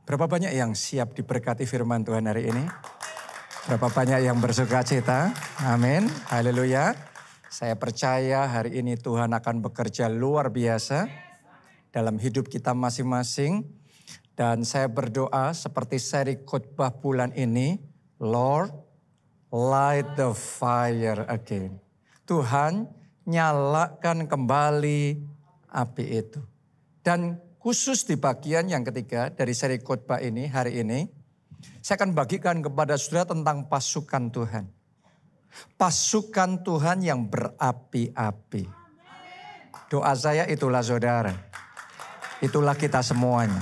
Berapa banyak yang siap diberkati firman Tuhan hari ini? Berapa banyak yang bersuka cita? Amin. Haleluya. Saya percaya hari ini Tuhan akan bekerja luar biasa dalam hidup kita masing-masing. Dan saya berdoa seperti seri khotbah bulan ini, Lord, light the fire again. Tuhan, nyalakan kembali api itu. Dan khusus di bagian yang ketiga dari seri khotbah ini hari ini, saya akan bagikan kepada saudara tentang pasukan Tuhan. Pasukan Tuhan yang berapi-api. Doa saya itulah saudara. Itulah kita semuanya.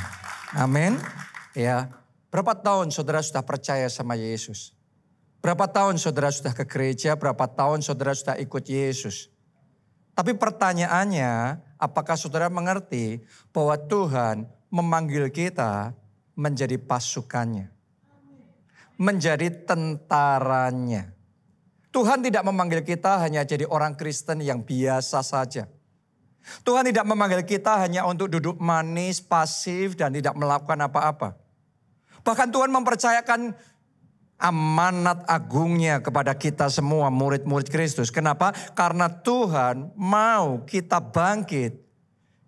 Amin. Ya, berapa tahun saudara sudah percaya sama Yesus? Berapa tahun saudara sudah ke gereja? Berapa tahun saudara sudah ikut Yesus? Tapi pertanyaannya, apakah saudara mengerti bahwa Tuhan memanggil kita menjadi pasukannya? Menjadi tentaranya. Tuhan tidak memanggil kita hanya jadi orang Kristen yang biasa saja. Tuhan tidak memanggil kita hanya untuk duduk manis, pasif, dan tidak melakukan apa-apa. Bahkan Tuhan mempercayakan amanat agungnya kepada kita semua murid-murid Kristus. Kenapa? Karena Tuhan mau kita bangkit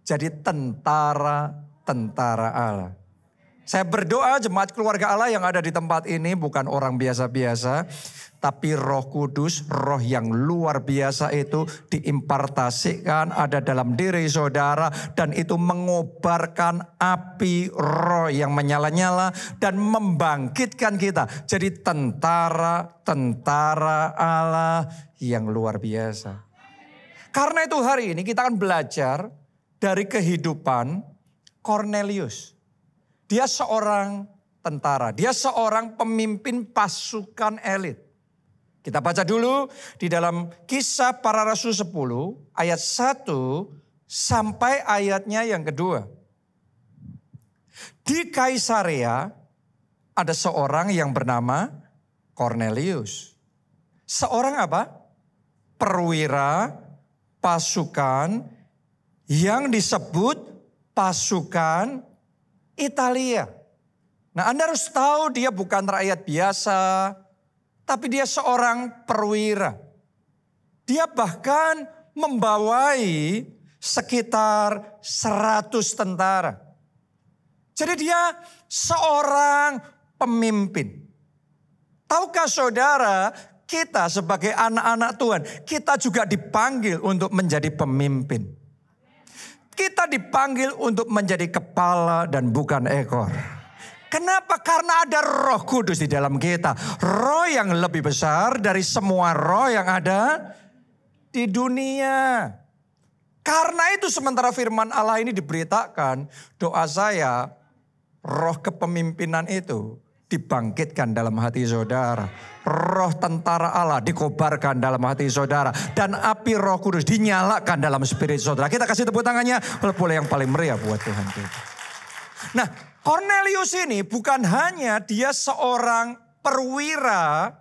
jadi tentara-tentara Allah. Saya berdoa jemaat keluarga Allah yang ada di tempat ini bukan orang biasa-biasa. Tapi Roh Kudus, roh yang luar biasa itu diimpartasikan ada dalam diri saudara. Dan itu mengobarkan api roh yang menyala-nyala dan membangkitkan kita. Jadi tentara-tentara Allah yang luar biasa. Karena itu hari ini kita akan belajar dari kehidupan Kornelius. Dia seorang tentara, dia seorang pemimpin pasukan elit. Kita baca dulu di dalam Kisah Para Rasul 10 ayat 1 sampai ayatnya yang kedua. Di Kaisarea ada seorang yang bernama Kornelius. Seorang apa? Perwira pasukan yang disebut pasukan Italia. Nah, Anda harus tahu dia bukan rakyat biasa. Tapi dia seorang perwira. Dia bahkan membawai sekitar 100 tentara. Jadi dia seorang pemimpin. Tahukah saudara, kita sebagai anak-anak Tuhan, kita juga dipanggil untuk menjadi pemimpin. Kita dipanggil untuk menjadi kepala dan bukan ekor. Kenapa? Karena ada Roh Kudus di dalam kita. Roh yang lebih besar dari semua roh yang ada di dunia. Karena itu sementara firman Allah ini diberitakan, doa saya roh kepemimpinan itu dibangkitkan dalam hati saudara. Roh tentara Allah dikobarkan dalam hati saudara. Dan api Roh Kudus dinyalakan dalam spirit saudara. Kita kasih tepuk tangannya boleh yang paling meriah buat Tuhan kita. Nah, Kornelius ini bukan hanya dia seorang perwira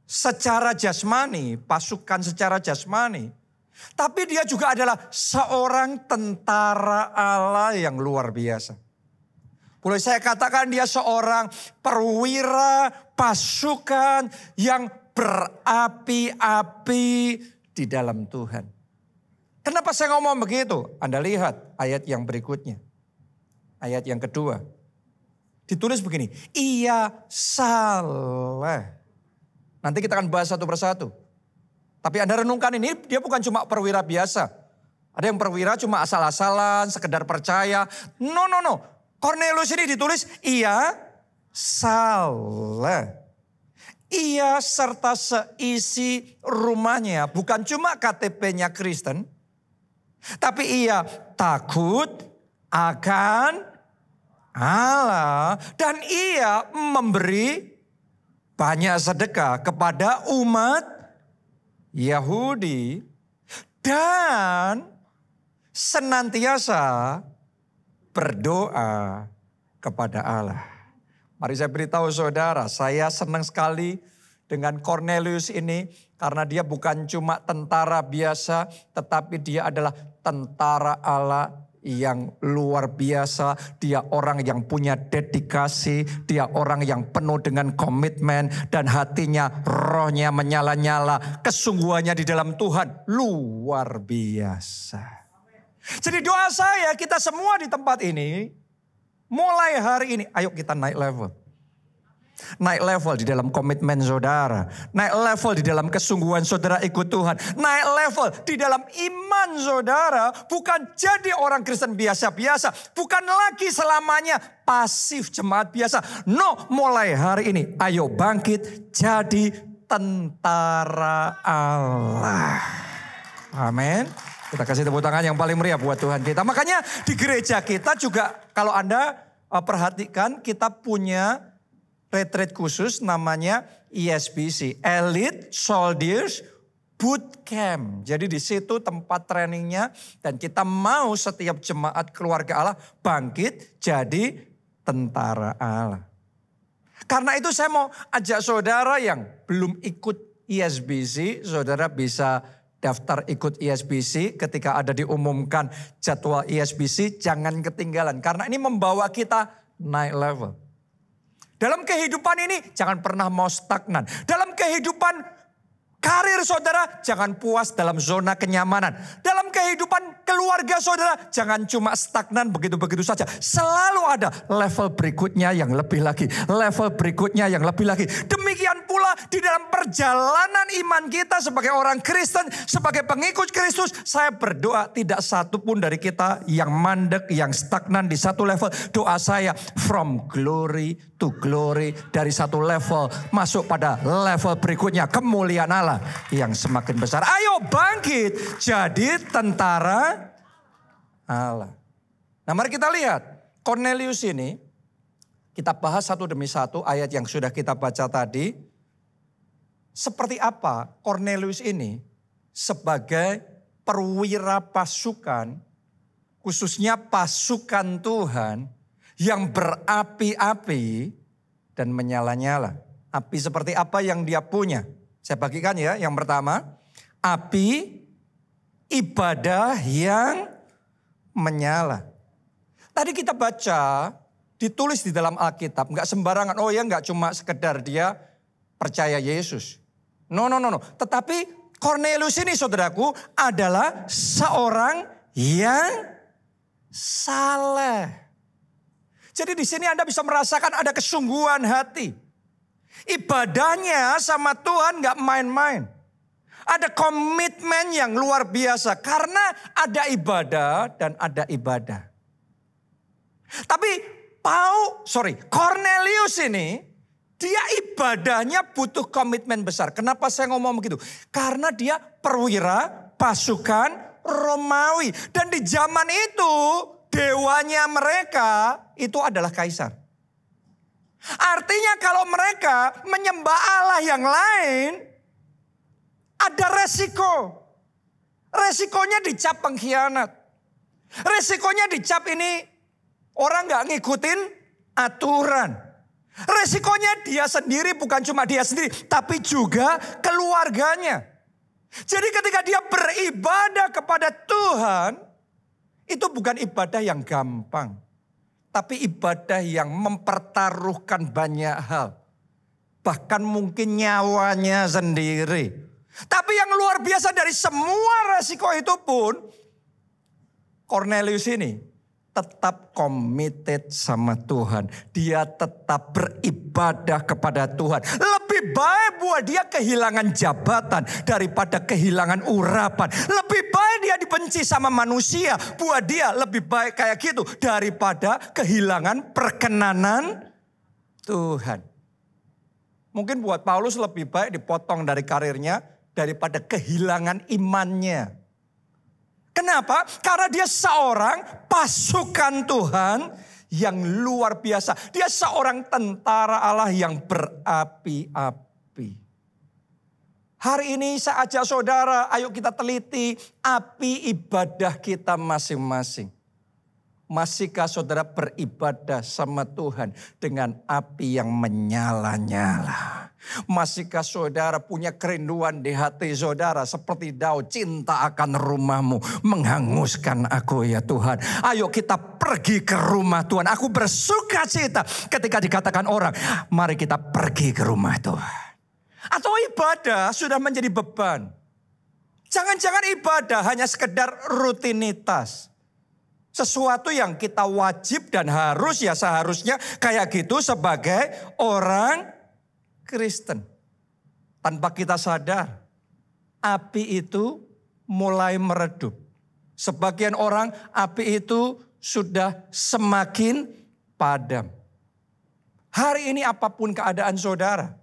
secara jasmani, pasukan secara jasmani. Tapi dia juga adalah seorang tentara Allah yang luar biasa. Boleh saya katakan dia seorang perwira pasukan yang berapi-api di dalam Tuhan. Kenapa saya ngomong begitu? Anda lihat ayat yang berikutnya. Ayat yang kedua. Ditulis begini. Ia saleh. Nanti kita akan bahas satu persatu. Tapi Anda renungkan ini dia bukan cuma perwira biasa. Ada yang perwira cuma asal-asalan, sekedar percaya. No. Kornelius ini ditulis ia saleh. Ia serta seisi rumahnya. Bukan cuma KTP-nya Kristen. Tapi ia takut akan Allah dan ia memberi banyak sedekah kepada umat Yahudi dan senantiasa berdoa kepada Allah. Mari saya beritahu saudara, saya senang sekali dengan Kornelius ini karena dia bukan cuma tentara biasa tetapi dia adalah tentara Allah yang luar biasa. Dia orang yang punya dedikasi. Dia orang yang penuh dengan komitmen. Dan hatinya, rohnya menyala-nyala. Kesungguhannya di dalam Tuhan luar biasa. Jadi doa saya, kita semua di tempat ini, mulai hari ini, ayo kita naik level. Naik level di dalam komitmen saudara. Naik level di dalam kesungguhan saudara ikut Tuhan. Naik level di dalam iman saudara. Bukan jadi orang Kristen biasa-biasa. Bukan lagi selamanya pasif jemaat biasa. No, mulai hari ini ayo bangkit jadi tentara Allah. Amin. Kita kasih tepuk tangan yang paling meriah buat Tuhan kita. Makanya di gereja kita juga kalau Anda perhatikan kita punya retreat khusus namanya ESBC, Elite Soldiers Boot Camp. Jadi di situ tempat trainingnya dan kita mau setiap jemaat keluarga Allah bangkit jadi tentara Allah. Karena itu saya mau ajak saudara yang belum ikut ESBC, saudara bisa daftar ikut ESBC. Ketika ada diumumkan jadwal ESBC, jangan ketinggalan. Karena ini membawa kita naik level. Dalam kehidupan ini jangan pernah mau stagnan. Dalam kehidupan karir saudara jangan puas dalam zona kenyamanan. Dalam kehidupan keluarga saudara jangan cuma stagnan begitu-begitu saja. Selalu ada level berikutnya yang lebih lagi. Level berikutnya yang lebih lagi. Demikian pula di dalam perjalanan iman kita sebagai orang Kristen, sebagai pengikut Kristus. Saya berdoa tidak satu pun dari kita yang mandek, yang stagnan di satu level. Doa saya from glory to glory. Dari satu level masuk pada level berikutnya. Kemuliaan Allah yang semakin besar. Ayo bangkit jadi tentara Allah. Nah mari kita lihat Cornelius ini. Kita bahas satu demi satu ayat yang sudah kita baca tadi. Seperti apa Cornelius ini sebagai perwira pasukan, khususnya pasukan Tuhan yang berapi-api dan menyala-nyala. Api seperti apa yang dia punya? Saya bagikan ya, yang pertama, api ibadah yang menyala. Tadi kita baca, ditulis di dalam Alkitab, nggak sembarangan. Oh ya, nggak cuma sekedar dia percaya Yesus. No. Tetapi Cornelius ini saudaraku adalah seorang yang saleh. Jadi di sini Anda bisa merasakan ada kesungguhan hati. Ibadahnya sama Tuhan gak main-main. Ada komitmen yang luar biasa. Karena ada ibadah dan ada ibadah. Tapi Cornelius ini, dia ibadahnya butuh komitmen besar. Kenapa saya ngomong begitu? Karena dia perwira pasukan Romawi. Dan di zaman itu dewanya mereka itu adalah kaisar. Artinya kalau mereka menyembah Allah yang lain, ada resiko. Resikonya dicap pengkhianat. Resikonya dicap ini orang gak ngikutin aturan. Resikonya dia sendiri, bukan cuma dia sendiri, tapi juga keluarganya. Jadi ketika dia beribadah kepada Tuhan, itu bukan ibadah yang gampang. Tapi ibadah yang mempertaruhkan banyak hal. Bahkan mungkin nyawanya sendiri. Tapi yang luar biasa dari semua resiko itu pun, Cornelius ini tetap committed sama Tuhan. Dia tetap beribadah kepada Tuhan. Lebih baik buat dia kehilangan jabatan daripada kehilangan urapan. Lebih baik dia dibenci sama manusia. Buat dia lebih baik kayak gitu daripada kehilangan perkenanan Tuhan. Mungkin buat Paulus lebih baik dipotong dari karirnya daripada kehilangan imannya. Kenapa? Karena dia seorang pasukan Tuhan yang luar biasa. Dia seorang tentara Allah yang berapi-api. Hari ini saya ajak saudara, ayo kita teliti api ibadah kita masing-masing. Masihkah saudara beribadah sama Tuhan dengan api yang menyala-nyala? Masihkah saudara punya kerinduan di hati saudara seperti Daud, cinta akan rumahmu menghanguskan aku ya Tuhan. Ayo kita pergi ke rumah Tuhan. Aku bersuka cita ketika dikatakan orang, mari kita pergi ke rumah Tuhan. Atau ibadah sudah menjadi beban. Jangan-jangan ibadah hanya sekedar rutinitas. Sesuatu yang kita wajib dan harus ya seharusnya kayak gitu sebagai orang Kristen. Tanpa kita sadar, api itu mulai meredup. Sebagian orang api itu sudah semakin padam. Hari ini apapun keadaan saudara,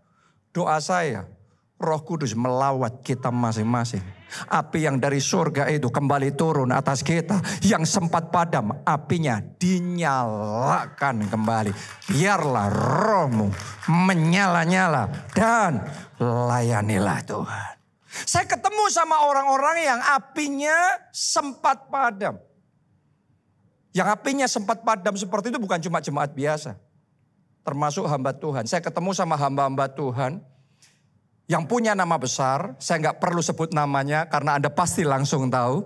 doa saya, Roh Kudus melawat kita masing-masing. Api yang dari surga itu kembali turun atas kita. Yang sempat padam, apinya dinyalakan kembali. Biarlah rohmu menyala-nyala dan layanilah Tuhan. Saya ketemu sama orang-orang yang apinya sempat padam. Yang apinya sempat padam seperti itu bukan cuma jemaat biasa. Termasuk hamba Tuhan. Saya ketemu sama hamba-hamba Tuhan yang punya nama besar, saya nggak perlu sebut namanya karena Anda pasti langsung tahu.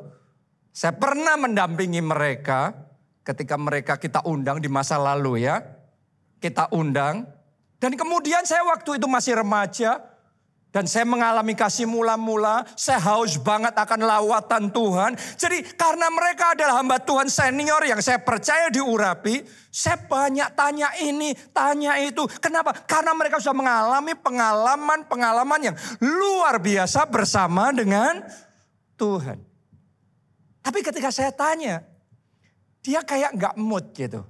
Saya pernah mendampingi mereka ketika mereka kita undang di masa lalu ya. Kita undang. Dan kemudian saya waktu itu masih remaja. Dan saya mengalami kasih mula-mula. Saya haus banget akan lawatan Tuhan. Jadi karena mereka adalah hamba Tuhan senior yang saya percaya diurapi. Saya banyak tanya ini, tanya itu. Kenapa? Karena mereka sudah mengalami pengalaman-pengalaman yang luar biasa bersama dengan Tuhan. Tapi ketika saya tanya, dia kayak gak mood gitu.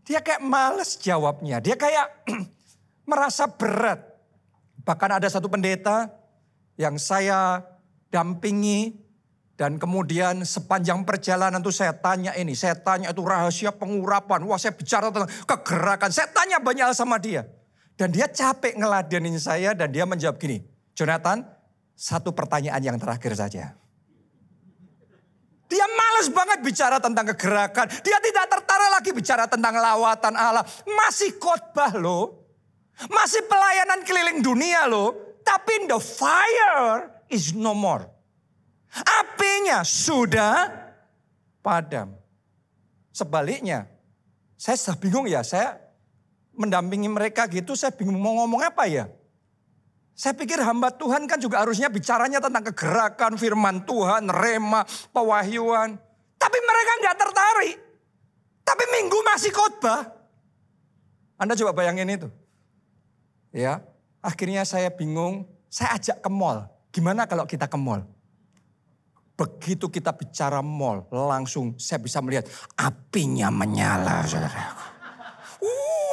Dia kayak males jawabnya. Dia kayak merasa berat. Bahkan ada satu pendeta yang saya dampingi dan kemudian sepanjang perjalanan itu saya tanya ini. Saya tanya itu rahasia pengurapan. Wah saya bicara tentang kegerakan. Saya tanya banyak hal sama dia. Dan dia capek ngeladenin saya dan dia menjawab gini. Jonathan, satu pertanyaan yang terakhir saja. Dia malas banget bicara tentang kegerakan. Dia tidak tertarik lagi bicara tentang lawatan Allah. Masih khotbah loh. Masih pelayanan keliling dunia loh. Tapi the fire is no more. Apinya sudah padam. Sebaliknya, saya sudah bingung ya. Saya mendampingi mereka gitu, saya bingung mau ngomong apa ya. Saya pikir hamba Tuhan kan juga harusnya bicaranya tentang kegerakan, firman Tuhan, rema, pewahyuan. Tapi mereka nggak tertarik. Tapi minggu masih khotbah. Anda coba bayangin itu. Ya, akhirnya saya bingung, saya ajak ke mall. Gimana kalau kita ke mall? Begitu kita bicara mall, langsung saya bisa melihat apinya menyala, saudaraku.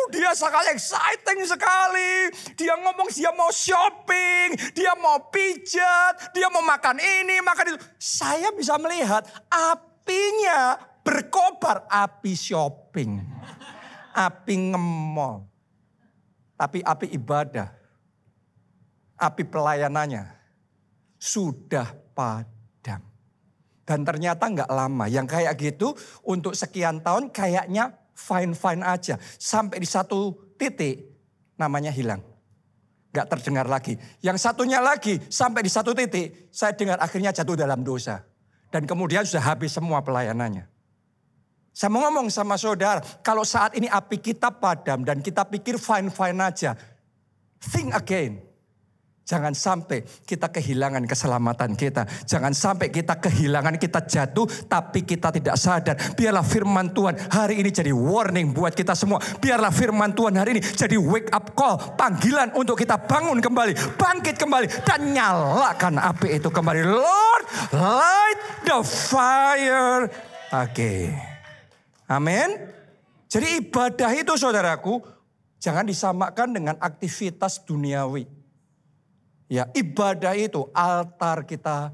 Dia sangat exciting sekali. Dia ngomong dia mau shopping, dia mau pijat, dia mau makan ini, makan itu. Saya bisa melihat apinya berkobar, api shopping, api nge-mall. Tapi api ibadah, api pelayanannya sudah padam. Dan ternyata nggak lama. Yang kayak gitu untuk sekian tahun kayaknya fine-fine aja. Sampai di satu titik namanya hilang. Nggak terdengar lagi. Yang satunya lagi sampai di satu titik saya dengar akhirnya jatuh dalam dosa. Dan kemudian sudah habis semua pelayanannya. Saya mau ngomong sama saudara, kalau saat ini api kita padam dan kita pikir fine-fine aja. Think again. Jangan sampai kita kehilangan keselamatan kita. Jangan sampai kita kehilangan, kita jatuh tapi kita tidak sadar. Biarlah firman Tuhan hari ini jadi warning buat kita semua. Biarlah firman Tuhan hari ini jadi wake up call. Panggilan untuk kita bangun kembali, bangkit kembali. Dan nyalakan api itu kembali. Lord, light the fire again. Amin. Jadi ibadah itu saudaraku jangan disamakan dengan aktivitas duniawi. Ya, ibadah itu altar kita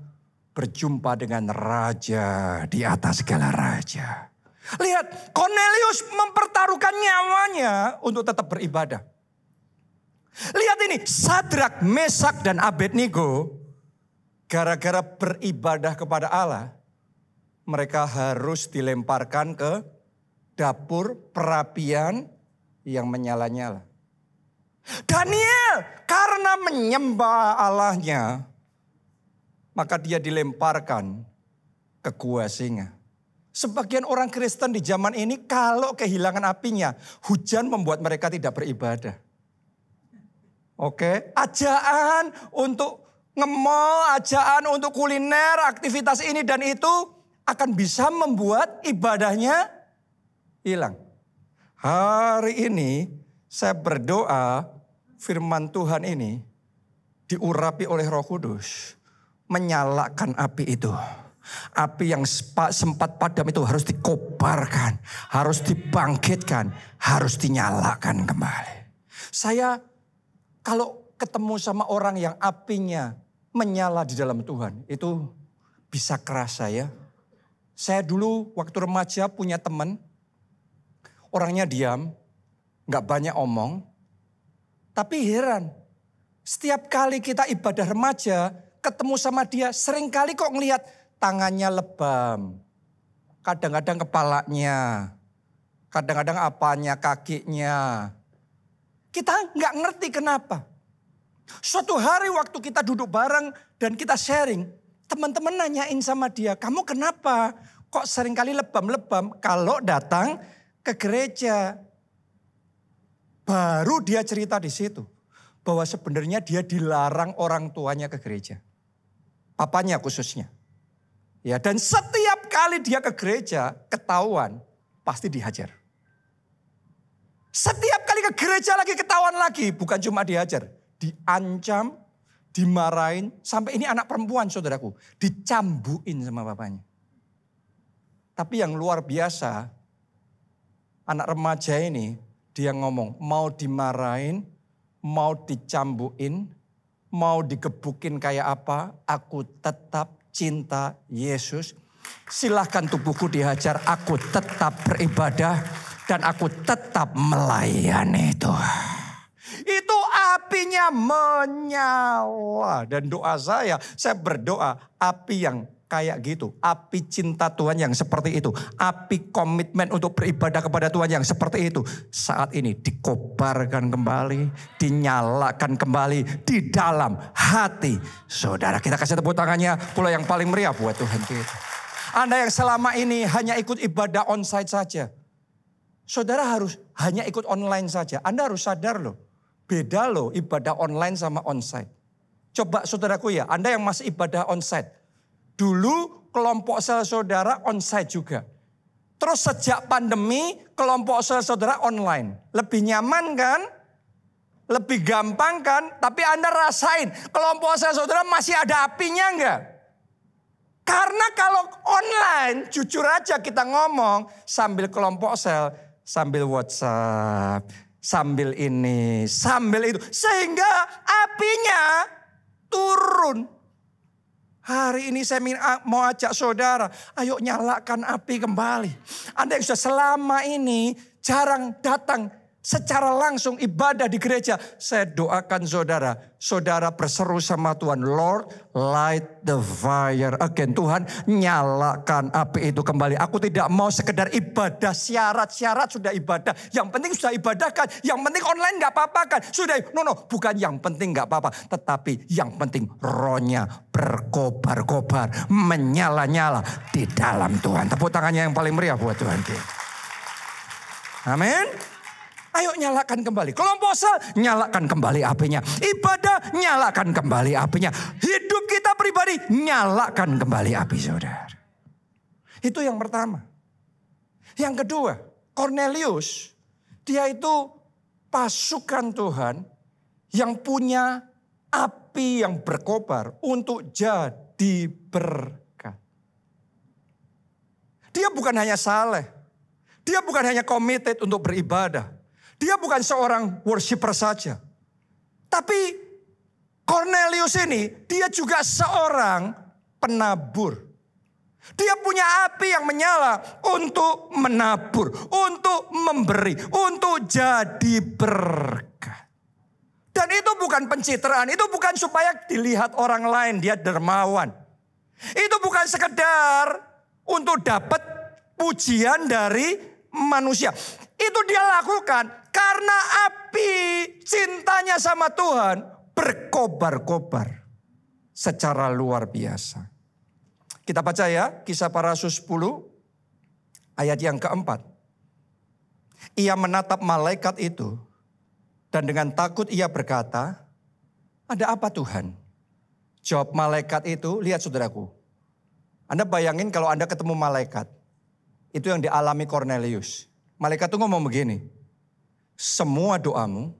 berjumpa dengan raja di atas segala raja. Lihat, Cornelius mempertaruhkan nyawanya untuk tetap beribadah. Lihat ini, Sadrak, Mesak dan Abednego gara-gara beribadah kepada Allah, mereka harus dilemparkan ke dapur perapian yang menyala-nyala. Daniel karena menyembah Allahnya, maka dia dilemparkan ke gua singa. Sebagian orang Kristen di zaman ini kalau kehilangan apinya, hujan membuat mereka tidak beribadah. Oke, ajaan untuk nge-mall, ajaan untuk kuliner, aktivitas ini dan itu akan bisa membuat ibadahnya hilang. Hari ini saya berdoa firman Tuhan ini diurapi oleh Roh Kudus. Menyalakan api itu. Api yang sempat padam itu harus dikobarkan. Harus dibangkitkan. Harus dinyalakan kembali. Saya kalau ketemu sama orang yang apinya menyala di dalam Tuhan. Itu bisa kerasa ya. Saya dulu waktu remaja punya teman. Orangnya diam. Gak banyak omong. Tapi heran. Setiap kali kita ibadah remaja. Ketemu sama dia. Seringkali kok ngelihat tangannya lebam. Kadang-kadang kepalanya. Kadang-kadang apanya, kakinya. Kita gak ngerti kenapa. Suatu hari waktu kita duduk bareng dan kita sharing. Teman-teman nanyain sama dia. Kamu kenapa kok seringkali lebam-lebam kalau datang ke gereja? Baru dia cerita di situ. Bahwa sebenarnya dia dilarang orang tuanya ke gereja. Papanya khususnya. Ya, dan setiap kali dia ke gereja ketahuan pasti dihajar. Setiap kali ke gereja lagi ketahuan lagi. Bukan cuma dihajar. Diancam, dimarahin. Sampai ini anak perempuan saudaraku. Dicambuin sama bapaknya. Tapi yang luar biasa. Anak remaja ini dia ngomong mau dimarahin, mau dicambuin, mau digebukin kayak apa. Aku tetap cinta Yesus. Silahkan tubuhku dihajar. Aku tetap beribadah. Dan aku tetap melayani Tuhan. Itu apinya menyala. Dan doa saya berdoa api yang kayak gitu. Api cinta Tuhan yang seperti itu. Api komitmen untuk beribadah kepada Tuhan yang seperti itu. Saat ini dikobarkan kembali. Dinyalakan kembali di dalam hati saudara. Kita kasih tepuk tangannya pula yang paling meriah buat Tuhan kita. Anda yang selama ini hanya ikut ibadah onsite saja. Saudara harus hanya ikut online saja. Anda harus sadar loh. Beda loh ibadah online sama onsite. Coba saudaraku ya, Anda yang masih ibadah onsite. Dulu kelompok sel saudara onsite juga. Terus sejak pandemi kelompok sel saudara online. Lebih nyaman kan? Lebih gampang kan? Tapi Anda rasain kelompok sel saudara masih ada apinya enggak? Karena kalau online jujur aja kita ngomong sambil kelompok sel, sambil WhatsApp, sambil ini, sambil itu. Sehingga apinya turun. Hari ini saya mau ajak saudara, ayo nyalakan api kembali. Anda yang sudah selama ini jarang datang secara langsung ibadah di gereja. Saya doakan saudara, saudara berseru sama Tuhan. Lord, light the fire again. Tuhan, nyalakan api itu kembali. Aku tidak mau sekedar ibadah syarat-syarat sudah ibadah. Yang penting sudah ibadahkan. Yang penting online gak apa-apa kan. Sudah, bukan yang penting gak apa-apa. Tetapi yang penting rohnya berkobar-kobar. Menyala-nyala di dalam Tuhan. Tepuk tangannya yang paling meriah buat Tuhan kita. Amin. Ayo nyalakan kembali. Kelompok sel, nyalakan kembali apinya. Ibadah, nyalakan kembali apinya. Hidup kita pribadi, nyalakan kembali api saudara. Itu yang pertama. Yang kedua, Cornelius. Dia itu pasukan Tuhan yang punya api yang berkobar untuk jadi berkat. Dia bukan hanya saleh. Dia bukan hanya committed untuk beribadah. Dia bukan seorang worshiper saja. Tapi Cornelius ini dia juga seorang penabur. Dia punya api yang menyala untuk menabur, untuk memberi, untuk jadi berkat. Dan itu bukan pencitraan, itu bukan supaya dilihat orang lain dia dermawan. Itu bukan sekedar untuk dapat pujian dari manusia. Itu dia lakukan Karena api cintanya sama Tuhan berkobar-kobar secara luar biasa. Kita baca ya, Kisah Para Rasul 10 ayat yang keempat. Ia menatap malaikat itu dan dengan takut ia berkata, ada apa Tuhan? Jawab malaikat itu, lihat saudaraku. Anda bayangin kalau Anda ketemu malaikat. Itu yang dialami Cornelius. Malaikat itu ngomong begini. Semua doamu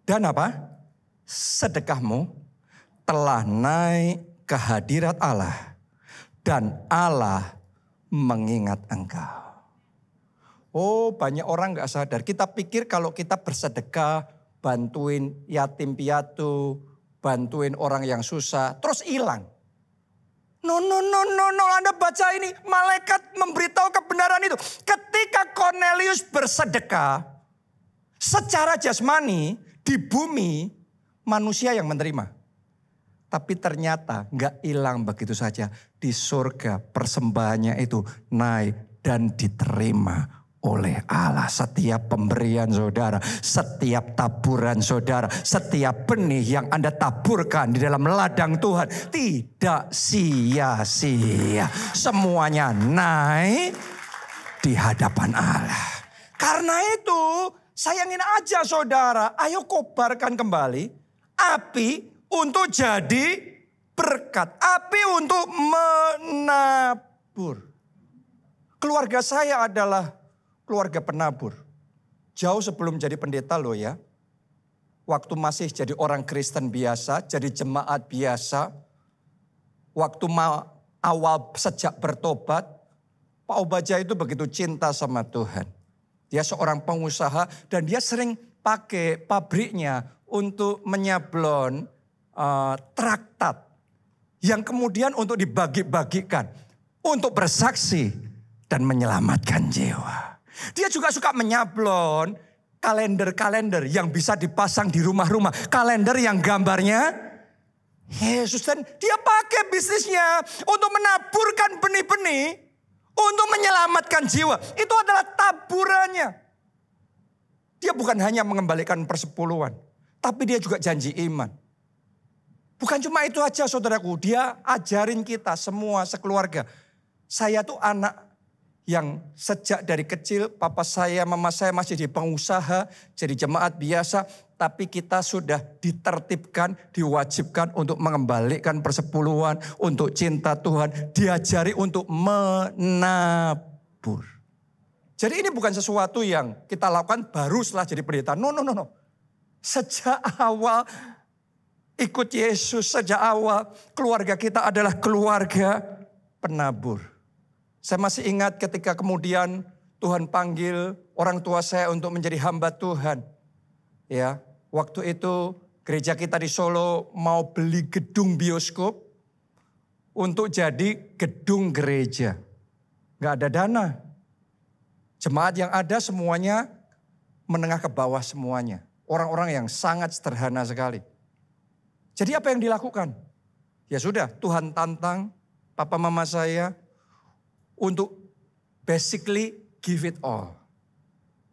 dan apa? Sedekahmu telah naik ke hadirat Allah. Dan Allah mengingat engkau. Oh, banyak orang gak sadar. Kita pikir kalau kita bersedekah, bantuin yatim piatu, bantuin orang yang susah, terus hilang. No, Anda baca ini, malaikat memberitahu kebenaran itu. Ketika Cornelius bersedekah, secara jasmani di bumi manusia yang menerima. Tapi ternyata gak hilang begitu saja. Di surga persembahannya itu naik dan diterima oleh Allah. Setiap pemberian saudara, setiap taburan saudara, setiap benih yang Anda taburkan di dalam ladang Tuhan tidak sia-sia. Semuanya naik di hadapan Allah. Karena itu sayangin aja saudara, ayo kobarkan kembali api untuk jadi berkat, api untuk menabur. Keluarga saya adalah keluarga penabur. Jauh sebelum jadi pendeta loh ya. Waktu masih jadi orang Kristen biasa, jadi jemaat biasa. Waktu awal sejak bertobat, Pak Obaja itu begitu cinta sama Tuhan. Dia seorang pengusaha dan dia sering pakai pabriknya untuk menyablon traktat. Yang kemudian untuk dibagi-bagikan. Untuk bersaksi dan menyelamatkan jiwa. Dia juga suka menyablon kalender-kalender yang bisa dipasang di rumah-rumah. Kalender yang gambarnya Yesus. Dan dia pakai bisnisnya untuk menaburkan benih-benih. Untuk menyelamatkan jiwa. Itu adalah taburannya. Dia bukan hanya mengembalikan persepuluhan. Tapi dia juga janji iman. Bukan cuma itu aja saudaraku. Dia ajarin kita semua sekeluarga. Saya tuh anak yang sejak dari kecil papa saya, mama saya masih di pengusaha, jadi jemaat biasa. Tapi kita sudah ditertibkan, diwajibkan untuk mengembalikan persepuluhan, untuk cinta Tuhan. Diajari untuk menabur. Jadi ini bukan sesuatu yang kita lakukan baru setelah jadi pendeta. No. Sejak awal ikut Yesus, sejak awal keluarga kita adalah keluarga penabur. Saya masih ingat ketika kemudian Tuhan panggil orang tua saya untuk menjadi hamba Tuhan. Ya, waktu itu gereja kita di Solo mau beli gedung bioskop untuk jadi gedung gereja. Gak ada dana. Jemaat yang ada semuanya menengah ke bawah semuanya. Orang-orang yang sangat sederhana sekali. Jadi apa yang dilakukan? Ya sudah, Tuhan tantang papa mama saya untuk basically give it all.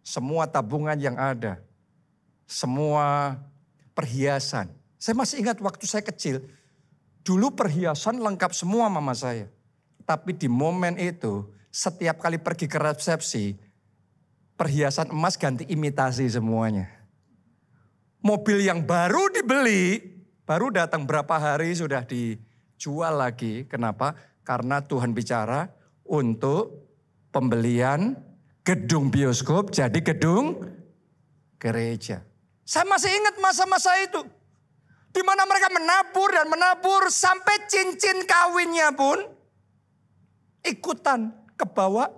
Semua tabungan yang ada, semua perhiasan. Saya masih ingat waktu saya kecil, dulu perhiasan lengkap semua mama saya. Tapi di momen itu, setiap kali pergi ke resepsi, perhiasan emas ganti imitasi semuanya. Mobil yang baru dibeli, baru datang berapa hari sudah dijual lagi. Kenapa? Karena Tuhan bicara untuk pembelian gedung bioskop jadi gedung gereja. Saya masih ingat masa-masa itu. Di mana mereka menabur dan menabur sampai cincin kawinnya pun ikutan ke bawah,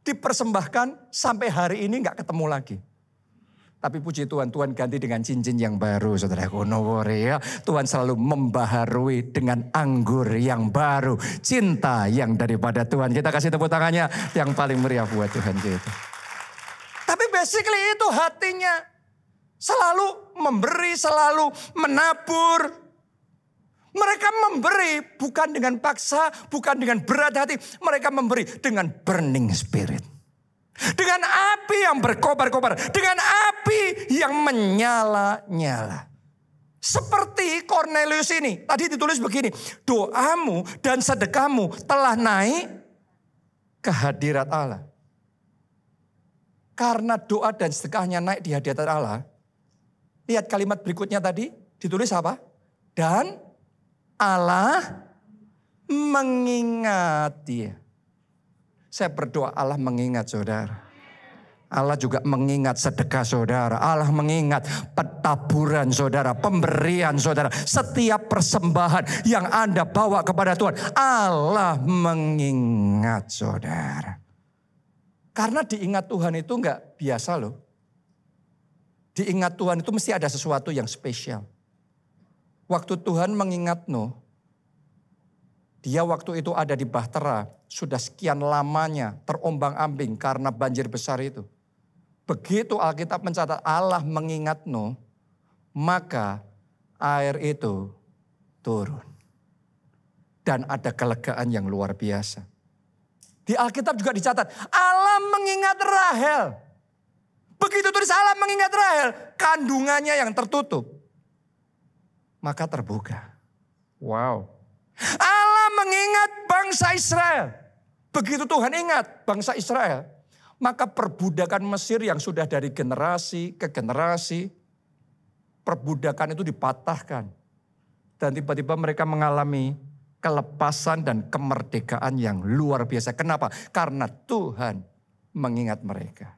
dipersembahkan sampai hari ini gak ketemu lagi. Tapi puji Tuhan, Tuhan ganti dengan cincin yang baru, saudaraku. No worry ya. Tuhan selalu membaharui dengan anggur yang baru. Cinta yang daripada Tuhan. Kita kasih tepuk tangannya yang paling meriah buat Tuhan kita. Tapi basically itu hatinya. Selalu memberi, selalu menabur. Mereka memberi bukan dengan paksa, bukan dengan berat hati. Mereka memberi dengan burning spirit. Dengan api yang berkobar-kobar. Dengan api yang menyala-nyala. Seperti Kornelius ini. Tadi ditulis begini. Doamu dan sedekahmu telah naik ke hadirat Allah. Karena doa dan sedekahnya naik di hadirat Allah. Lihat kalimat berikutnya tadi. Ditulis apa? Dan Allah mengingat dia. Saya berdoa Allah mengingat saudara. Allah juga mengingat sedekah saudara. Allah mengingat petaburan saudara. Pemberian saudara. Setiap persembahan yang Anda bawa kepada Tuhan. Allah mengingat saudara. Karena diingat Tuhan itu enggak biasa loh. Diingat Tuhan itu mesti ada sesuatu yang spesial. Waktu Tuhan mengingat Nuh. Dia waktu itu ada di Bahtera. Sudah sekian lamanya terombang-ambing karena banjir besar itu. Begitu Alkitab mencatat Allah mengingat Nuh, maka air itu turun. Dan ada kelegaan yang luar biasa. Di Alkitab juga dicatat, Allah mengingat Rahel. Begitu tulis Allah mengingat Rahel, kandungannya yang tertutup. Maka terbuka. Wow. Allah mengingat bangsa Israel. Begitu Tuhan ingat bangsa Israel. Maka perbudakan Mesir yang sudah dari generasi ke generasi. Perbudakan itu dipatahkan. Dan tiba-tiba mereka mengalami kelepasan dan kemerdekaan yang luar biasa. Kenapa? Karena Tuhan mengingat mereka.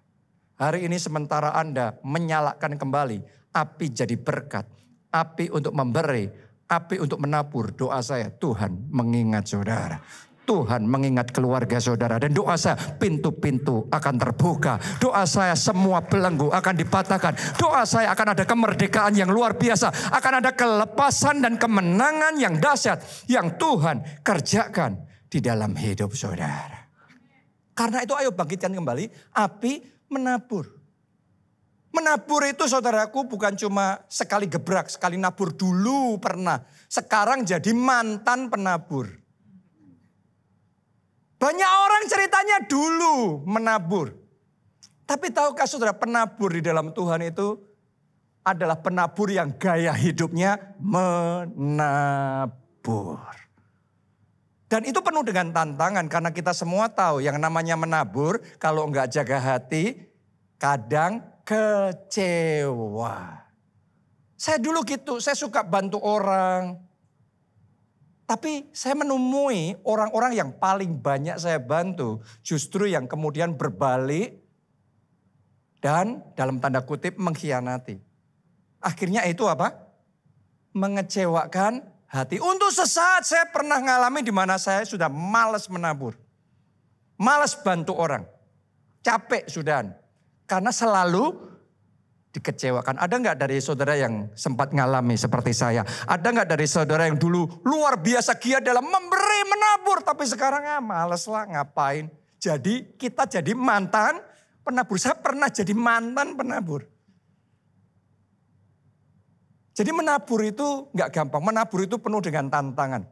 Hari ini sementara Anda menyalakan kembali. Api jadi berkat. Api untuk memberi. Api untuk menabur. Doa saya Tuhan mengingat saudara. Tuhan mengingat keluarga saudara. Dan doa saya pintu-pintu akan terbuka. Doa saya semua belenggu akan dipatahkan. Doa saya akan ada kemerdekaan yang luar biasa. Akan ada kelepasan dan kemenangan yang dahsyat. Yang Tuhan kerjakan di dalam hidup saudara. Karena itu ayo bangkitkan kembali api menabur. Menabur itu saudaraku bukan cuma sekali gebrak, sekali nabur dulu pernah. Sekarang jadi mantan penabur. Banyak orang ceritanya dulu menabur. Tapi tahukah saudara penabur di dalam Tuhan itu adalah penabur yang gaya hidupnya menabur. Dan itu penuh dengan tantangan karena kita semua tahu yang namanya menabur kalau enggak jaga hati kadang kecewa. Saya dulu gitu, saya suka bantu orang. Tapi saya menemui orang-orang yang paling banyak saya bantu justru yang kemudian berbalik dan dalam tanda kutip mengkhianati. Akhirnya itu apa? Mengecewakan hati. Untuk sesaat saya pernah ngalami di mana saya sudah malas menabur. Malas bantu orang. Capek sudah. Karena selalu dikecewakan. Ada nggak dari saudara yang sempat ngalami seperti saya? Ada nggak dari saudara yang dulu luar biasa giat dalam memberi menabur. Tapi sekarang males lah ngapain. Jadi kita jadi mantan penabur. Saya pernah jadi mantan penabur. Jadi menabur itu nggak gampang. Menabur itu penuh dengan tantangan.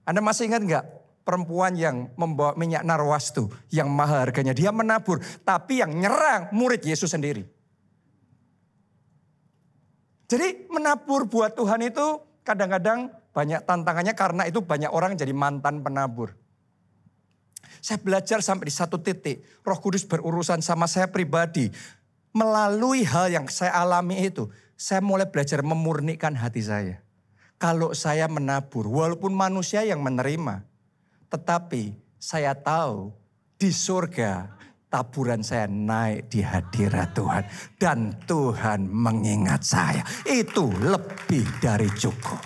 Anda masih ingat nggak? Perempuan yang membawa minyak narwastu yang mahal harganya. Dia menabur. Tapi yang nyerang murid Yesus sendiri. Jadi menabur buat Tuhan itu kadang-kadang banyak tantangannya karena itu banyak orang jadi mantan penabur. Saya belajar sampai di satu titik. Roh Kudus berurusan sama saya pribadi. Melalui hal yang saya alami itu. Saya mulai belajar memurnikan hati saya. Kalau saya menabur walaupun manusia yang menerima. Tetapi saya tahu di surga taburan saya naik di hadirat Tuhan. Dan Tuhan mengingat saya. Itu lebih dari cukup.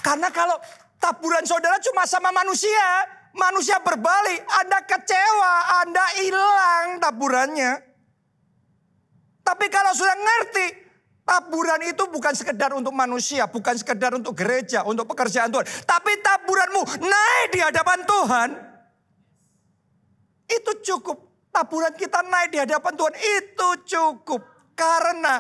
Karena kalau taburan saudara cuma sama manusia. Manusia berbalik. Anda kecewa. Anda hilang taburannya. Tapi kalau sudah ngerti. Taburan itu bukan sekedar untuk manusia. Bukan sekedar untuk gereja. Untuk pekerjaan Tuhan. Tapi taburanmu naik di hadapan Tuhan. Itu cukup. Taburan kita naik di hadapan Tuhan itu cukup. Karena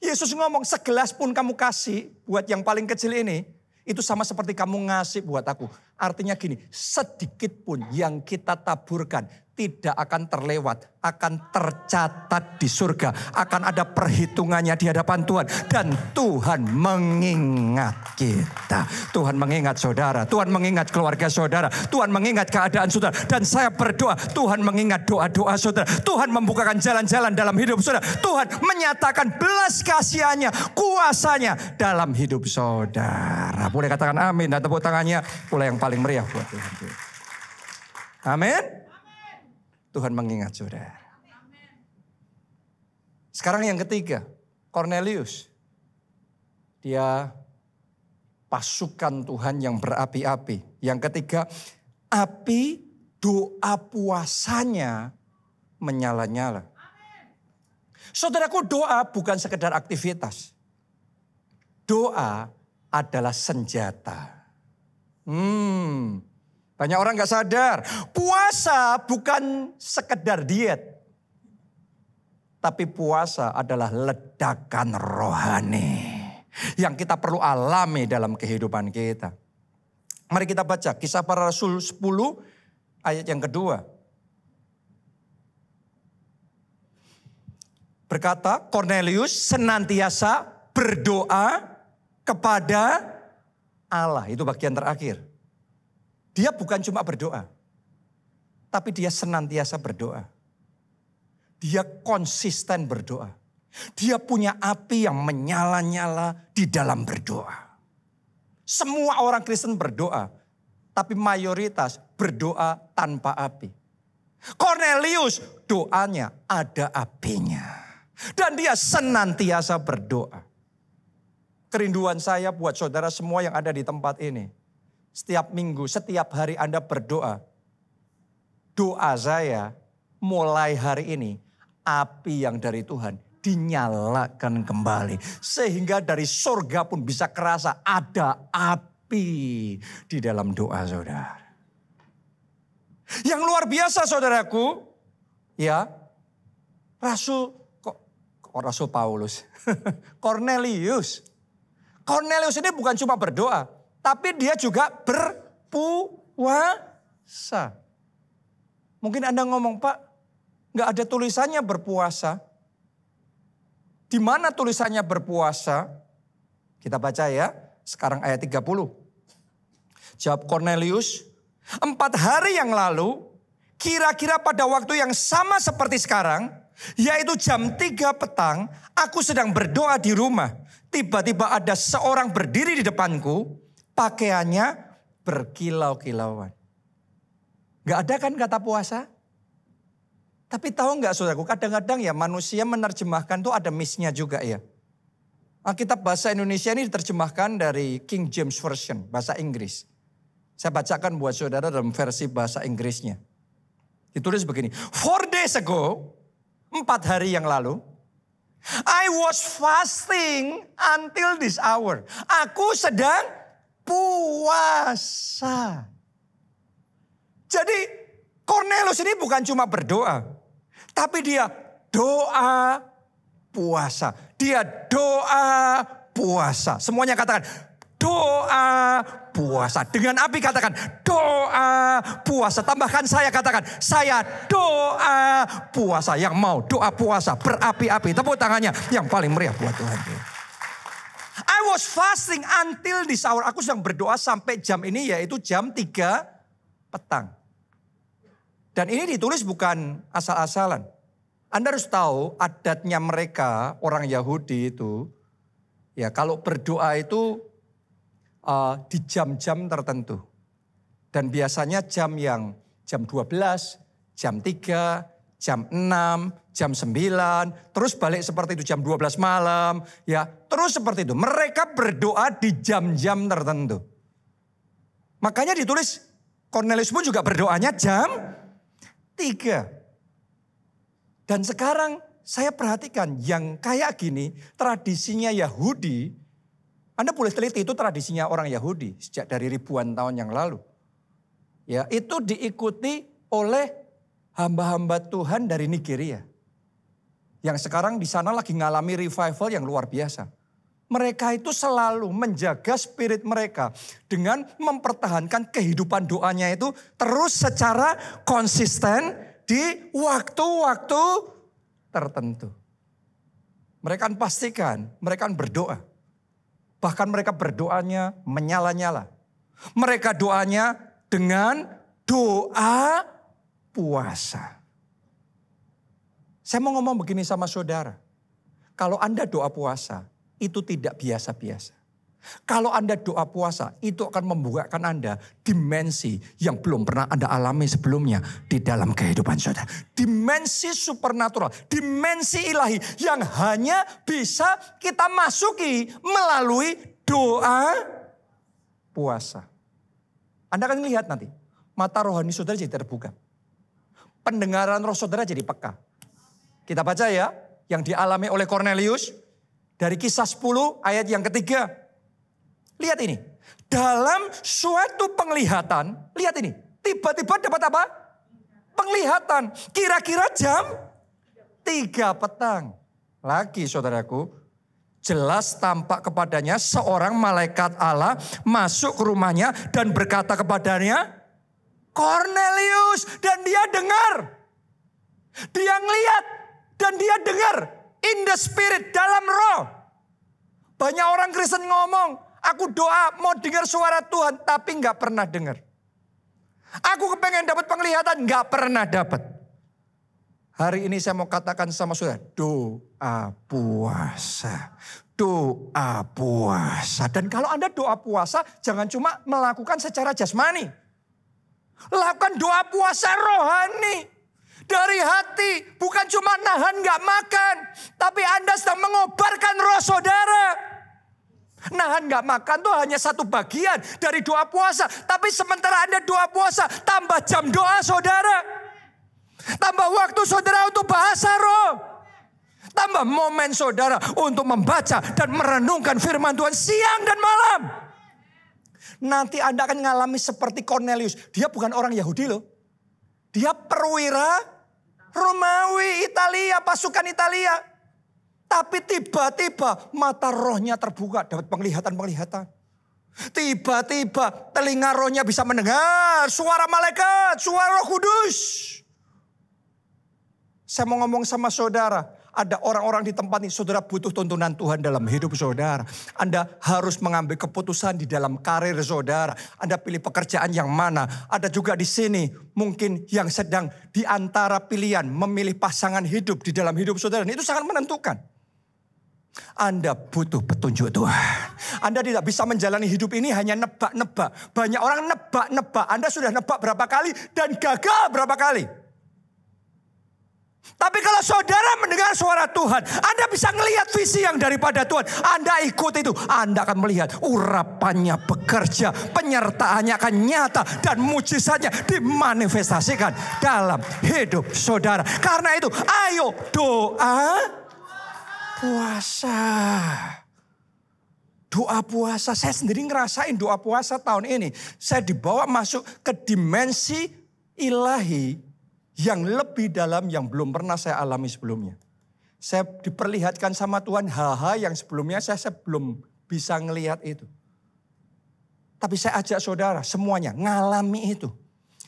Yesus ngomong segelas pun kamu kasih buat yang paling kecil ini. Itu sama seperti kamu ngasih buat aku. Artinya gini, sedikit pun yang kita taburkan tidak akan terlewat, akan tercatat di surga, akan ada perhitungannya di hadapan Tuhan, dan Tuhan mengingat kita. Tuhan mengingat saudara, Tuhan mengingat keluarga saudara, Tuhan mengingat keadaan saudara, dan saya berdoa Tuhan mengingat doa-doa saudara. Tuhan membukakan jalan-jalan dalam hidup saudara. Tuhan menyatakan belas kasihannya, kuasanya dalam hidup saudara. Boleh katakan amin dan tepuk tangannya boleh yang paling meriah buat Tuhan. Amin. Tuhan mengingat saudara. Sekarang yang ketiga, Cornelius. Dia pasukan Tuhan yang berapi-api. Yang ketiga, api doa puasanya menyala-nyala. Saudaraku, doa bukan sekedar aktivitas. Doa adalah senjata. Banyak orang gak sadar. Puasa bukan sekedar diet. Tapi puasa adalah ledakan rohani. Yang kita perlu alami dalam kehidupan kita. Mari kita baca Kisah Para Rasul 10 ayat yang kedua. Berkata, Cornelius senantiasa berdoa kepada Allah. Itu bagian terakhir. Dia bukan cuma berdoa, tapi dia senantiasa berdoa. Dia konsisten berdoa. Dia punya api yang menyala-nyala di dalam berdoa. Semua orang Kristen berdoa, tapi mayoritas berdoa tanpa api. Cornelius doanya ada apinya. Dan dia senantiasa berdoa. Kerinduan saya buat saudara semua yang ada di tempat ini. Setiap minggu, setiap hari Anda berdoa. Doa saya mulai hari ini, api yang dari Tuhan dinyalakan kembali. Sehingga dari surga pun bisa kerasa ada api di dalam doa saudara. Yang luar biasa saudaraku, ya, Rasul Paulus, Cornelius. Cornelius ini bukan cuma berdoa, tapi dia juga berpuasa. Mungkin Anda ngomong, Pak, gak ada tulisannya berpuasa. Di mana tulisannya berpuasa? Kita baca ya, sekarang ayat 30. Jawab Cornelius, 4 hari yang lalu, kira-kira pada waktu yang sama seperti sekarang, yaitu jam 3 petang, aku sedang berdoa di rumah. Tiba-tiba ada seorang berdiri di depanku, pakaiannya berkilau-kilauan. Gak ada kan kata puasa? Tapi tahu gak saudaraku, kadang-kadang ya manusia menerjemahkan tuh ada miss-nya juga ya. Alkitab bahasa Indonesia ini diterjemahkan dari King James Version, bahasa Inggris. Saya bacakan buat saudara dalam versi bahasa Inggrisnya. Ditulis begini, 4 days ago, 4 hari yang lalu, I was fasting until this hour. Aku sedang puasa. Jadi Cornelius ini bukan cuma berdoa, tapi dia doa puasa. Dia doa puasa. Semuanya katakan doa puasa. Dengan api katakan doa puasa. Tambahkan saya katakan saya doa puasa. Yang mau doa puasa berapi-api. Tepuk tangannya yang paling meriah buat Tuhan. I was fasting until this hour. Aku sedang berdoa sampai jam ini, yaitu jam 3 petang. Dan ini ditulis bukan asal-asalan. Anda harus tahu adatnya mereka, orang Yahudi itu, ya kalau berdoa itu di jam-jam tertentu. Dan biasanya jam 12, jam 3, jam 6, jam 9, terus balik seperti itu jam 12 malam, ya terus seperti itu. Mereka berdoa di jam-jam tertentu. Makanya ditulis Cornelius pun juga berdoanya jam 3. Dan sekarang saya perhatikan yang kayak gini, tradisinya Yahudi, Anda boleh teliti itu tradisinya orang Yahudi sejak dari ribuan tahun yang lalu. Ya, itu diikuti oleh hamba-hamba Tuhan dari Nigeria. Yang sekarang di sana lagi ngalami revival yang luar biasa. Mereka itu selalu menjaga spirit mereka dengan mempertahankan kehidupan doanya itu terus secara konsisten di waktu-waktu tertentu. Mereka pastikan, mereka berdoa. Bahkan mereka berdoanya menyala-nyala. Mereka doanya dengan doa puasa. Saya mau ngomong begini sama saudara. Kalau Anda doa puasa, itu tidak biasa-biasa. Kalau Anda doa puasa, itu akan membukakan Anda dimensi yang belum pernah Anda alami sebelumnya di dalam kehidupan saudara. Dimensi supernatural, dimensi ilahi yang hanya bisa kita masuki melalui doa puasa. Anda akan lihat nanti, mata rohani saudara jadi terbuka. Pendengaran roh saudara jadi peka. Kita baca ya, yang dialami oleh Kornelius dari Kisah 10 ayat yang ketiga. Lihat ini, dalam suatu penglihatan, lihat ini, tiba-tiba dapat apa? Penglihatan, kira-kira jam 3 petang. Lagi saudaraku, jelas tampak kepadanya seorang malaikat Allah masuk ke rumahnya dan berkata kepadanya, Kornelius, dan dia dengar. Dia ngeliat dan dia dengar in the spirit, dalam roh. Banyak orang Kristen ngomong, aku doa mau dengar suara Tuhan, tapi nggak pernah dengar. Aku kepengen dapat penglihatan, nggak pernah dapat. Hari ini saya mau katakan sama saudara, doa puasa. Doa puasa. Dan kalau Anda doa puasa, jangan cuma melakukan secara jasmani. Lakukan doa puasa rohani. Dari hati, bukan cuma nahan nggak makan. Tapi Anda sedang mengobarkan roh saudara. Nahan gak makan tuh hanya satu bagian dari doa puasa. Tapi sementara Anda doa puasa, tambah jam doa saudara. Tambah waktu saudara untuk bahasa roh. Tambah momen saudara untuk membaca dan merenungkan firman Tuhan siang dan malam. Nanti Anda akan mengalami seperti Kornelius. Dia bukan orang Yahudi loh. Dia perwira Romawi, Italia, pasukan Italia. Tapi tiba-tiba mata rohnya terbuka, dapat penglihatan-penglihatan. Tiba-tiba telinga rohnya bisa mendengar suara malaikat, suara Roh Kudus. Saya mau ngomong sama saudara, ada orang-orang di tempat ini, saudara butuh tuntunan Tuhan dalam hidup saudara. Anda harus mengambil keputusan di dalam karir saudara. Anda pilih pekerjaan yang mana. Ada juga di sini mungkin yang sedang di antara pilihan memilih pasangan hidup di dalam hidup saudara. Itu sangat menentukan. Anda butuh petunjuk Tuhan. Anda tidak bisa menjalani hidup ini hanya nebak-nebak. Banyak orang nebak-nebak. Anda sudah nebak berapa kali dan gagal berapa kali. Tapi kalau saudara mendengar suara Tuhan, Anda bisa melihat visi yang daripada Tuhan. Anda ikut itu, Anda akan melihat urapannya bekerja, penyertaannya akan nyata, dan mujizatnya dimanifestasikan dalam hidup saudara. Karena itu, ayo doa puasa. Doa puasa. Saya sendiri ngerasain doa puasa tahun ini. Saya dibawa masuk ke dimensi ilahi yang lebih dalam yang belum pernah saya alami sebelumnya. Saya diperlihatkan sama Tuhan hal-hal yang sebelumnya saya belum bisa ngelihat itu. Tapi saya ajak saudara semuanya ngalami itu.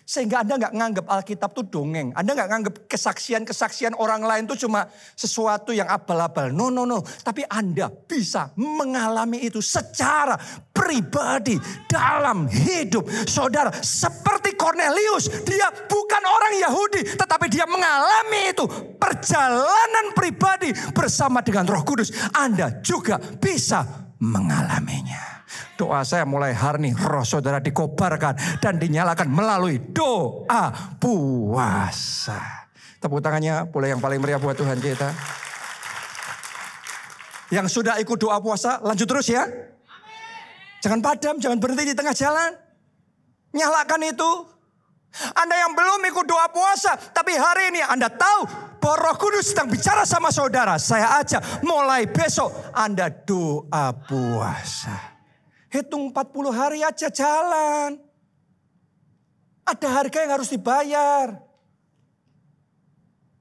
Sehingga Anda nggak nganggap Alkitab itu dongeng. Anda nggak nganggap kesaksian-kesaksian orang lain itu cuma sesuatu yang abal-abal. No. Tapi Anda bisa mengalami itu secara pribadi dalam hidup saudara. Seperti Kornelius, dia bukan orang Yahudi. Tetapi dia mengalami itu. Perjalanan pribadi bersama dengan Roh Kudus. Anda juga bisa mengalaminya. Doa saya mulai hari ini roh saudara dikobarkan dan dinyalakan melalui doa puasa. Tepuk tangannya boleh yang paling meriah buat Tuhan kita. Yang sudah ikut doa puasa lanjut terus ya. Jangan padam, jangan berhenti di tengah jalan. Nyalakan itu. Anda yang belum ikut doa puasa, tapi hari ini Anda tahu bahwa Roh Kudus sedang bicara sama saudara. Saya ajak mulai besok Anda doa puasa. Hitung 40 hari aja jalan. Ada harga yang harus dibayar.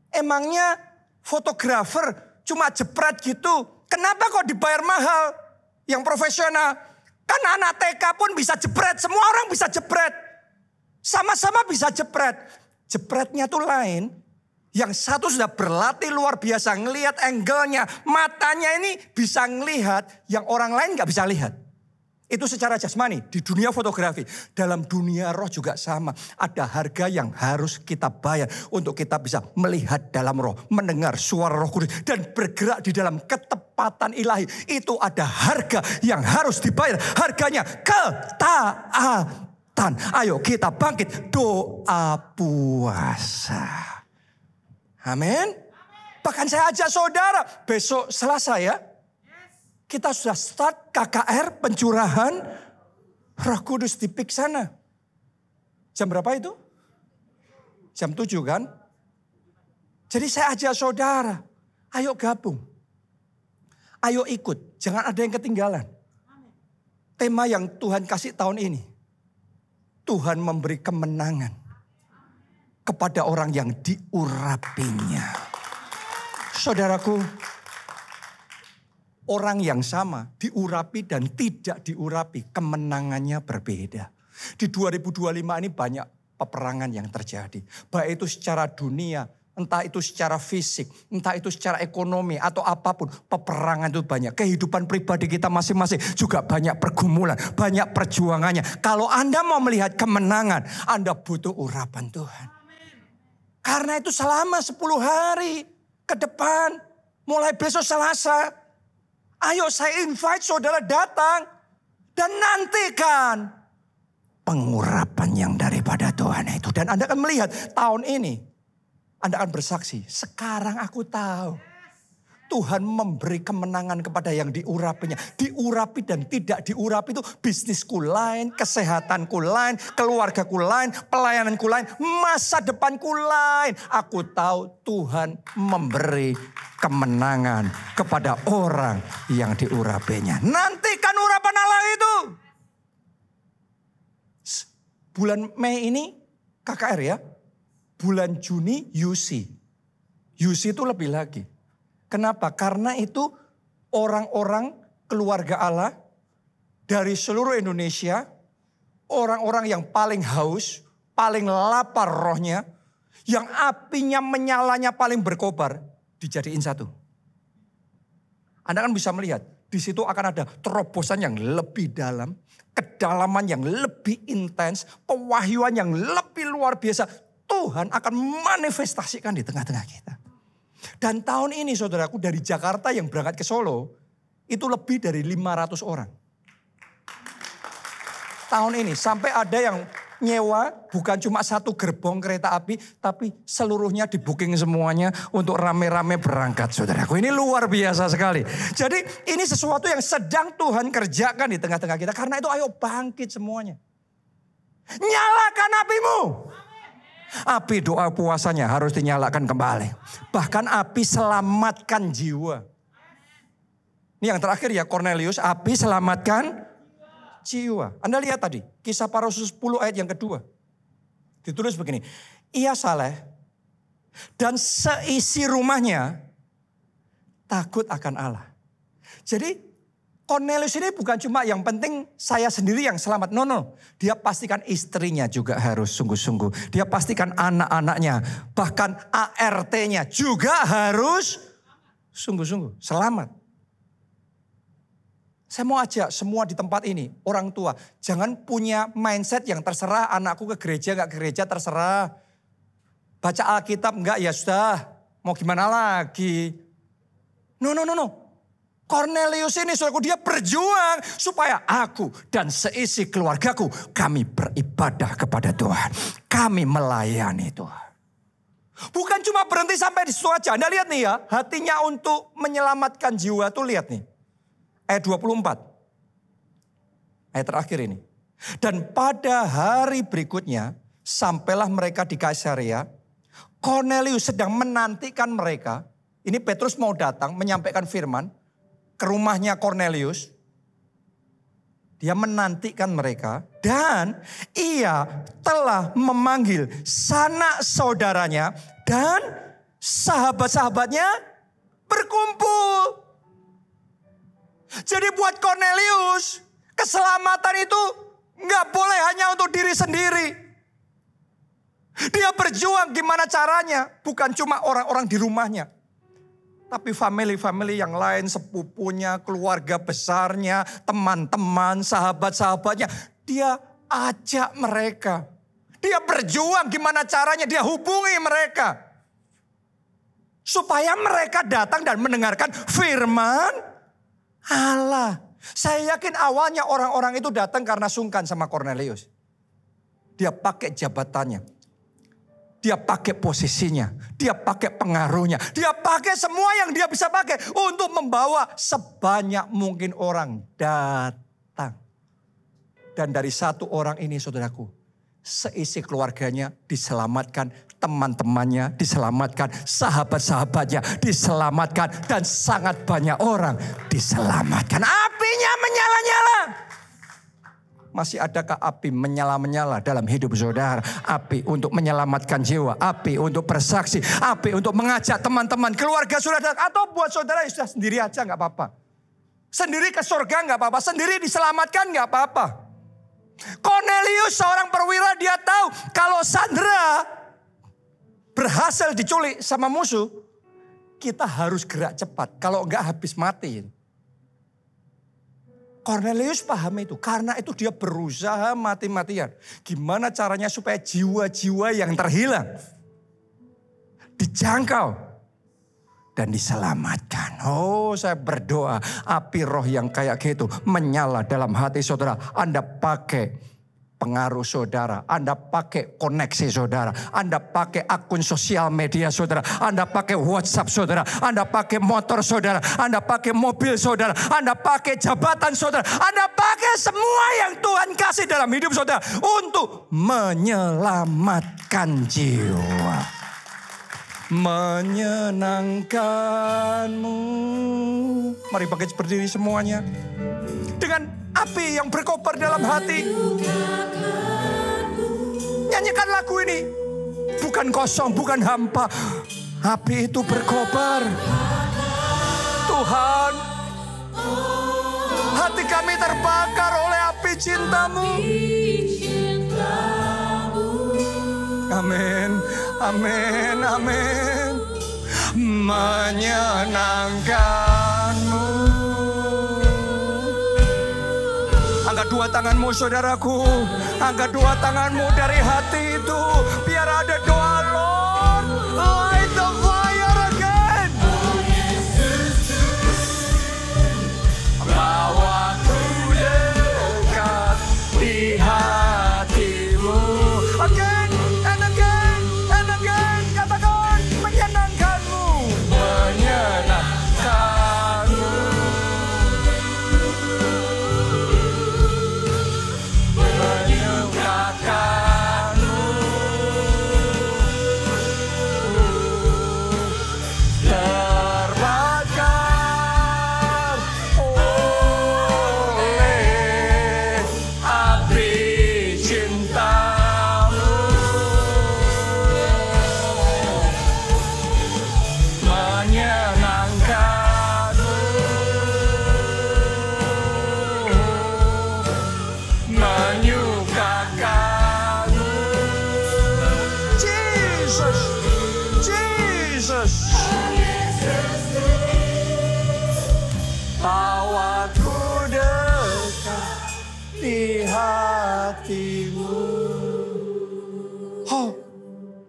Emangnya fotografer cuma jepret gitu. Kenapa kok dibayar mahal? Yang profesional. Kan anak TK pun bisa jepret. Semua orang bisa jepret. Sama-sama bisa jepret. Jepretnya tuh lain. Yang satu sudah berlatih luar biasa. Ngelihat angle-nya. Matanya ini bisa ngelihat yang orang lain gak bisa lihat. Itu secara jasmani. Di dunia fotografi. Dalam dunia roh juga sama. Ada harga yang harus kita bayar. Untuk kita bisa melihat dalam roh. Mendengar suara Roh Kudus. Dan bergerak di dalam ketepatan ilahi. Itu ada harga yang harus dibayar. Harganya ketaatan. Ayo kita bangkit. Doa puasa. Amin. Bahkan saya ajak saudara. Besok Selasa ya. Kita sudah start KKR pencurahan Roh Kudus di PIK sana. Jam berapa itu? Jam 7 kan? Jadi saya ajak saudara. Ayo gabung. Ayo ikut. Jangan ada yang ketinggalan. Tema yang Tuhan kasih tahun ini. Tuhan memberi kemenangan kepada orang yang diurapinya. Saudaraku, orang yang sama diurapi dan tidak diurapi, kemenangannya berbeda. Di 2025 ini banyak peperangan yang terjadi. Baik itu secara dunia, entah itu secara fisik, entah itu secara ekonomi atau apapun. Peperangan itu banyak. Kehidupan pribadi kita masing-masing juga banyak pergumulan, banyak perjuangannya. Kalau Anda mau melihat kemenangan, Anda butuh urapan Tuhan. Karena itu selama 10 hari ke depan, mulai besok Selasa, ayo saya invite saudara datang dan nantikan pengurapan yang daripada Tuhan itu. Dan Anda akan melihat tahun ini, Anda akan bersaksi, sekarang aku tahu Tuhan memberi kemenangan kepada yang diurapinya. Diurapi dan tidak diurapi itu bisnisku lain, kesehatanku lain, keluargaku lain, pelayananku lain, masa depanku lain. Aku tahu Tuhan memberi kemenangan kepada orang yang diurapinya. Nantikan urapan Allah itu. Bulan Mei ini KKR ya. Bulan Juni UC. UC itu lebih lagi. Kenapa? Karena itu orang-orang keluarga Allah dari seluruh Indonesia, orang-orang yang paling haus, paling lapar rohnya, yang apinya menyalanya paling berkobar, dijadiin satu. Anda kan bisa melihat, di situ akan ada terobosan yang lebih dalam, kedalaman yang lebih intens, pewahyuan yang lebih luar biasa. Tuhan akan manifestasikan di tengah-tengah kita. Dan tahun ini saudaraku dari Jakarta yang berangkat ke Solo, itu lebih dari 500 orang. Tahun ini sampai ada yang nyewa bukan cuma satu gerbong kereta api, tapi seluruhnya di booking semuanya untuk rame-rame berangkat saudaraku. Ini luar biasa sekali. Jadi ini sesuatu yang sedang Tuhan kerjakan di tengah-tengah kita. Karena itu ayo bangkit semuanya. Nyalakan apimu. Api doa puasanya harus dinyalakan kembali. Bahkan api selamatkan jiwa. Ini yang terakhir ya Cornelius, api selamatkan jiwa. Anda lihat tadi, Kisah Para Rasul 10 ayat yang kedua. Ditulis begini, ia saleh dan seisi rumahnya takut akan Allah. Jadi Cornelius ini bukan cuma yang penting saya sendiri yang selamat. No. Dia pastikan istrinya juga harus sungguh-sungguh. Dia pastikan anak-anaknya. Bahkan ART-nya juga harus sungguh-sungguh. Selamat. Saya mau ajak semua di tempat ini. Orang tua. Jangan punya mindset yang terserah. Anakku ke gereja gak ke gereja terserah. Baca Alkitab enggak ya sudah. Mau gimana lagi. No. Cornelius ini saudaraku dia berjuang supaya aku dan seisi keluargaku kami beribadah kepada Tuhan. Kami melayani Tuhan. Bukan cuma berhenti sampai di situ aja. Anda lihat nih ya, hatinya untuk menyelamatkan jiwa tuh lihat nih. Ayat 24. Ayat terakhir ini. Dan pada hari berikutnya sampailah mereka di Kaisarea. Cornelius sedang menantikan mereka. Ini Petrus mau datang menyampaikan firman ke rumahnya Cornelius. Dia menantikan mereka dan ia telah memanggil sanak saudaranya dan sahabat-sahabatnya berkumpul. Jadi buat Cornelius keselamatan itu nggak boleh hanya untuk diri sendiri. Dia berjuang gimana caranya. Bukan cuma orang-orang di rumahnya. Tapi family-family yang lain, sepupunya, keluarga besarnya, teman-teman, sahabat-sahabatnya. Dia ajak mereka. Dia berjuang gimana caranya, dia hubungi mereka. Supaya mereka datang dan mendengarkan firman Allah. Saya yakin awalnya orang-orang itu datang karena sungkan sama Kornelius. Dia pakai jabatannya. Dia pakai posisinya, dia pakai pengaruhnya, dia pakai semua yang dia bisa pakai untuk membawa sebanyak mungkin orang datang. Dan dari satu orang ini saudaraku, seisi keluarganya diselamatkan, teman-temannya diselamatkan, sahabat-sahabatnya diselamatkan, dan sangat banyak orang diselamatkan. Apinya menyala-nyala. Masih adakah api menyala-menyala dalam hidup saudara? Api untuk menyelamatkan jiwa. Api untuk bersaksi. Api untuk mengajak teman-teman, keluarga saudara. Atau buat saudara yang sudah sendiri aja gak apa-apa. Sendiri ke surga gak apa-apa. Sendiri diselamatkan gak apa-apa. Cornelius seorang perwira, dia tahu kalau Sandra berhasil diculik sama musuh, kita harus gerak cepat. Kalau enggak habis mati. Cornelius paham itu. Karena itu dia berusaha mati-matian. Gimana caranya supaya jiwa-jiwa yang terhilang dijangkau dan diselamatkan. Oh, saya berdoa api roh yang kayak gitu menyala dalam hati saudara. Anda pakai pengaruh saudara, Anda pakai koneksi saudara, Anda pakai akun sosial media saudara, Anda pakai WhatsApp saudara, Anda pakai motor saudara, Anda pakai mobil saudara, Anda pakai jabatan saudara, Anda pakai semua yang Tuhan kasih dalam hidup saudara untuk menyelamatkan jiwa. Menyenangkanmu. Mari bangkit berdiri semuanya. Dengan api yang berkobar dalam hati. Nyanyikan lagu ini. Bukan kosong, bukan hampa. Api itu berkobar. Tuhan, hati kami terbakar oleh api cinta-Mu. Amin, amin, amin. Menyenangkanmu. Angkat dua tanganmu saudaraku. Angkat dua tanganmu dari hati itu. Biar ada doa, Lord. Light the fire again. Bawaku dekat di hatimu. Again and again and again. Katakan menyenangkanmu. Menyenangkanmu.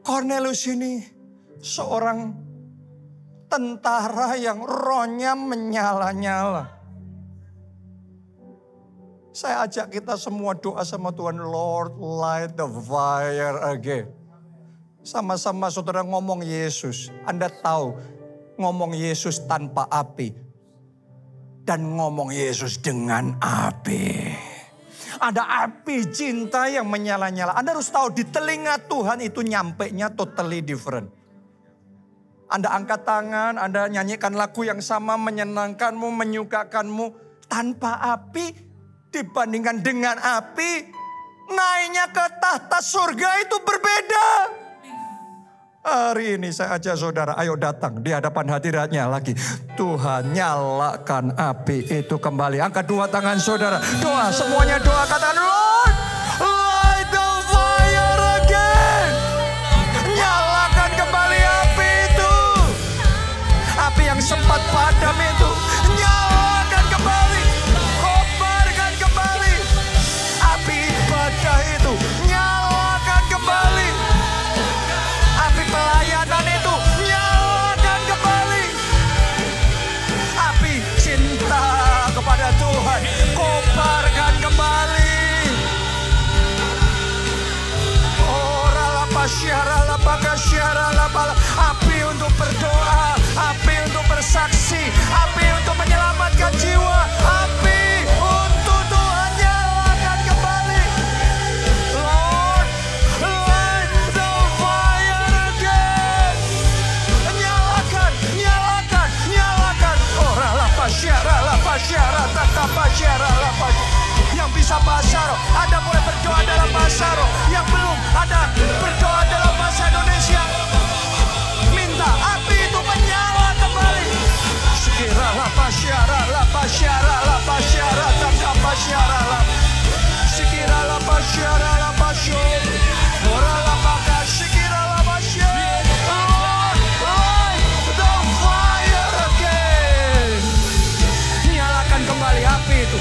Cornelius ini seorang tentara yang rohnya menyala-nyala. Saya ajak kita semua doa sama Tuhan, Lord light the fire again. Sama-sama saudara ngomong Yesus. Anda tahu ngomong Yesus tanpa api dan ngomong Yesus dengan api. Ada api cinta yang menyala-nyala. Anda harus tahu di telinga Tuhan itu nyampainya totally different. Anda angkat tangan, Anda nyanyikan lagu yang sama, menyenangkanmu, menyukakanmu. Tanpa api dibandingkan dengan api, naiknya ke tahta surga itu berbeda. Hari ini saya ajak saudara, ayo datang di hadapan hadiratnya lagi. Tuhan nyalakan api itu kembali. Angkat dua tangan saudara. Doa, semuanya doa. Katakan, Lord, light the fire again. sempat padam itu, nyalakan kembali, kobarkan kembali. Api ibadah itu, nyalakan kembali. Api pelayanan itu, nyalakan kembali. Api cinta kepada Tuhan, kobarkan kembali. Api untuk berdoa, api untuk bersaksi, api untuk menyelamatkan jiwa, api untuk Tuhan, nyalakan kembali. Lord, light the fire again. Nyalakan, nyalakan, nyalakan. Yang bisa bahasa roh, Anda boleh berdoa dalam bahasa roh. Yang belum, Anda berdoa dalam bahasa Indonesia. Minta api itu menyala kembali. Sekira la pasyara, la pasyara, la pasyara, tangkap pasyara, la. Sekira la pasyara, la pasyara. Ora la pakai, sekira la pasyara. Lord, light the fire again. Nyalakan kembali api itu.